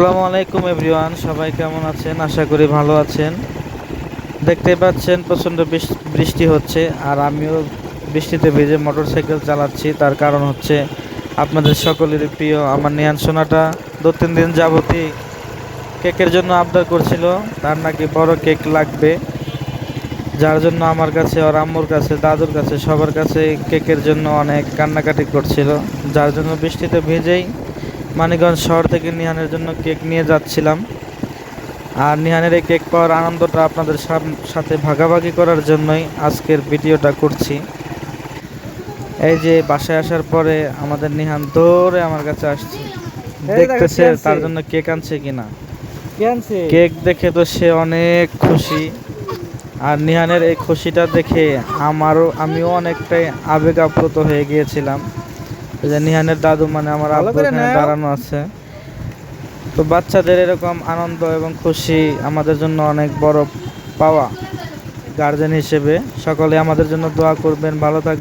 আসসালামু আলাইকুম এভরিওয়ান, সবাই কেমন আছেন? আশা করি ভালো আছেন। দেখতেই পাচ্ছেন প্রচণ্ড বৃষ্টি হচ্ছে, আর আমিও বৃষ্টিতে ভিজে মোটরসাইকেল চালাচ্ছি। তার কারণ হচ্ছে আপনাদের সকলেরই প্রিয় আমার নিহান সোনাটা 2-3 দিন যাবতই কেকের জন্য আবদার করছিল। তার নাকি বড় কেক লাগবে, যার জন্য আমার কাছে, ওর আম্মুর কাছে, দাদুর কাছে, সবার কাছে কেকের জন্য অনেক কান্নাকাটি করছিল। যার জন্য বৃষ্টিতে ভিজেই মানিকগঞ্জ শহর থেকে নিহানের জন্য কেক নিয়ে যাচ্ছিলাম। আর নিহানের এই কেক পাওয়ার আনন্দটা আপনাদের সাথে ভাগাভাগি করার জন্যই আজকের ভিডিওটা করছি। এই যে বাসায় আসার পরে আমাদের নিহান দৌড়ে আমার কাছে আসছে, দেখতেছে তার জন্য কেক আনছে কিনা। কেক দেখে তো সে অনেক খুশি, আর নিহানের এই খুশিটা দেখে আমিও অনেকটাই আবেগ আপ্লুত হয়ে গিয়েছিলাম। যে নিহানের দাদু মানে আমার আব্বু এখানে দাঁড়ানো আছে। তো বাচ্চাদের এরকম আনন্দ এবং খুশি আমাদের জন্য অনেক বড় পাওয়া। গার্জেন হিসেবে সকলে আমাদের জন্য দোয়া করবেন, ভালো থাকবেন।